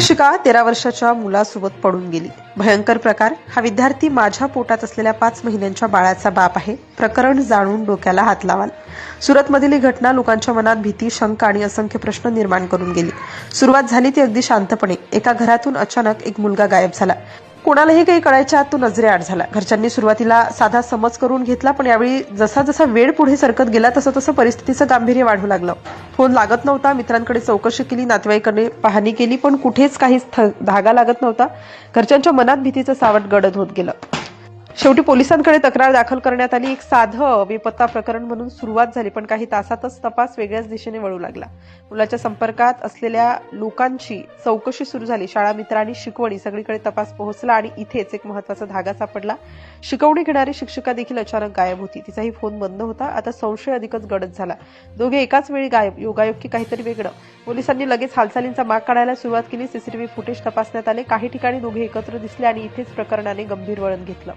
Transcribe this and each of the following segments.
शिक्षिका 13 वर्षाच्या मुलासोबत पडून गेली. भयंकर प्रकार. हा विद्यार्थी माझ्या पोटात असलेल्या 5 महिन्यांच्या बाळाचा बाप आहे. प्रकरण जाणून डोक्याला हात लावाल. सुरतमधील ही घटना लोकांच्या मनात भीती, शंका आणि असंख्य प्रश्न निर्माण करून गेली. सुरुवात झाली ती अगदी शांतपणे. एका घरातून अचानक एक मुलगा गायब झाला. कोणालाही काही कळायच्या आत तो नजरेआड झाला. घरच्यांनी सुरुवातीला साधा समज करून घेतला, पण यावेळी जसा जसा वेळ पुढे सरकत गेला तसं तसं परिस्थितीचं गांभीर्य वाढू लागलं. फोन लागत नव्हता. मित्रांकडे चौकशी केली, नातेवाईकांनी पाहणी केली, पण कुठेच काहीच धागा लागत नव्हता. घरच्यांच्या मनात भीतीचं सावट गडद होत गेलं. शेवटी पोलिसांकडे तक्रार दाखल करण्यात आली. एक साधं बेपत्ता प्रकरण म्हणून सुरुवात झाली, पण काही तासातच तपास वेगळ्याच दिशेने वळू लागला. मुलाच्या संपर्कात असलेल्या लोकांची चौकशी सुरू झाली. शाळा, मित्रांनी, शिकवणी सगळीकडे तपास पोहोचला आणि इथेच एक महत्वाचा धागा सापडला. शिकवणी घेणारी शिक्षिका देखील अचानक गायब होती. तिचाही फोन बंद होता. आता संशय अधिकच गडद झाला. दोघे एकाच वेळी गायब. योगायोग की काहीतरी वेगळं. पोलिसांनी लगेच हालचालींचा माग काढायला सुरुवात केली. सीसीटीव्ही फुटेज तपासण्यात आले. काही ठिकाणी दोघे एकत्र दिसले आणि इथेच प्रकरणाने गंभीर वळण घेतलं.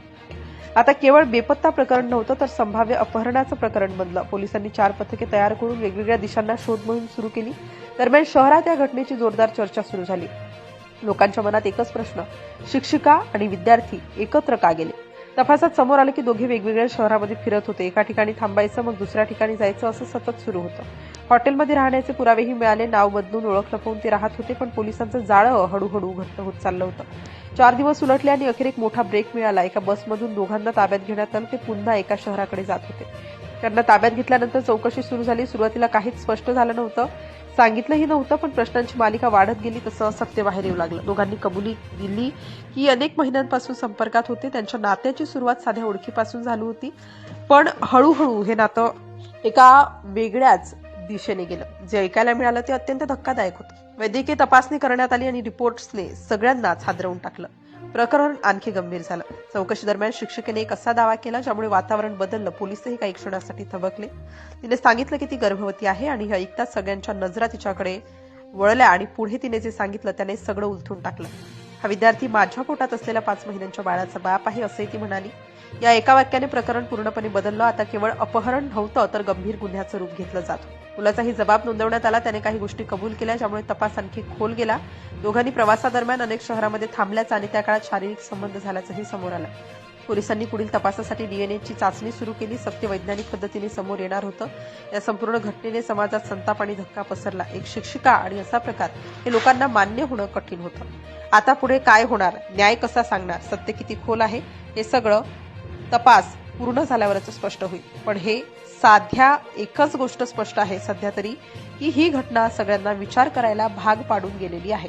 आता केवळ बेपत्ता प्रकरण नव्हतं, तर संभाव्य अपहरणाचं प्रकरण बनलं. पोलिसांनी 4 पथके तयार करून वेगवेगळ्या दिशांना शोध मोहीम सुरू केली. दरम्यान शहरात या घटनेची जोरदार चर्चा सुरू झाली. लोकांच्या मनात एकच प्रश्न: शिक्षिका आणि विद्यार्थी एकत्र का गेले? तपासात समोर आलं की दोघे वेगवेगळ्या शहरामध्ये फिरत होते. एका ठिकाणी थांबायचं, मग दुसऱ्या ठिकाणी जायचं, असं सतत सुरू होतं. हॉटेलमध्ये राहण्याचे पुरावेही मिळाले. नाव बदलून, ओळख लपवून ते राहत होते, पण पोलिसांचं जाळं हळूहळू घट्ट होत चाललं होतं. 4 दिवस उलटले आणि अखेर एक मोठा ब्रेक मिळाला. एका बसमधून दोघांना ताब्यात घेण्यात आलं. ते पुन्हा एका शहराकडे जात होते. त्यांना ताब्यात घेतल्यानंतर चौकशी सुरू झाली. सुरुवातीला काहीच स्पष्ट झालं नव्हतं, सांगितलंही नव्हतं, पण प्रश्नांची मालिका वाढत गेली तसं सत्य बाहेर येऊ लागलं. दोघांनी कबुली दिली की अनेक महिन्यांपासून संपर्कात होते. त्यांच्या नात्याची सुरुवात साध्या ओळखीपासून झाली होती, पण हळूहळू हे नातं एका वेगळ्याच दिशेने गेलं. जे ऐकायला मिळालं ते अत्यंत धक्कादायक होतं. वैद्यकीय तपासणी करण्यात आली आणि रिपोर्ट्सने सगळ्यांनाच हादरवून टाकलं. प्रकरण आणखी गंभीर झालं. चौकशी दरम्यान शिक्षिकेने एक असा दावा केला ज्यामुळे वातावरण बदललं. पोलिसही काही क्षणासाठी थबकले. तिने सांगितलं की ती गर्भवती आहे आणि हे ऐकताच सगळ्यांच्या नजरा तिच्याकडे वळल्या आणि पुढे तिने जे सांगितलं त्याने सगळं उलथून टाकलं. हा विद्यार्थी माझ्या पोटात असलेल्या 5 महिन्यांच्या बाळाचा बाप आहे, असंही ती म्हणाली. या एका वाक्याने प्रकरण पूर्णपणे बदललं. आता केवळ अपहरण नव्हतं, तर गंभीर गुन्ह्याचं रूप घेतलं जात. मुलाचाही जबाब नोंदवण्यात आला. त्याने काही गोष्टी कबूल केल्या, ज्यामुळे तपास आणखी खोल गेला. दोघांनी प्रवासादरम्यान अनेक शहरामध्ये थांबल्याचं आणि त्या काळात शारीरिक संबंध झाल्याचंही समोर आलं. पोलिसांनी पुढील तपासासाठी डीएनएची चाचणी सुरू केली. सत्य वैज्ञानिक पद्धतीने समोर येणार होतं. या संपूर्ण घटनेने समाजात संताप आणि धक्का पसरला. एक शिक्षिका आणि असा प्रकार हे लोकांना मान्य होणं कठीण होतं. आता पुढे काय होणार? न्याय कसा सांगणार? सत्य किती खोल आहे? हे सगळं तपास पूर्ण झाल्यावरच स्पष्ट होईल. पण हे साध्या एकच गोष्ट स्पष्ट आहे सध्या तरी, की ही घटना सगळ्यांना विचार करायला भाग पाडून गेलेली आहे.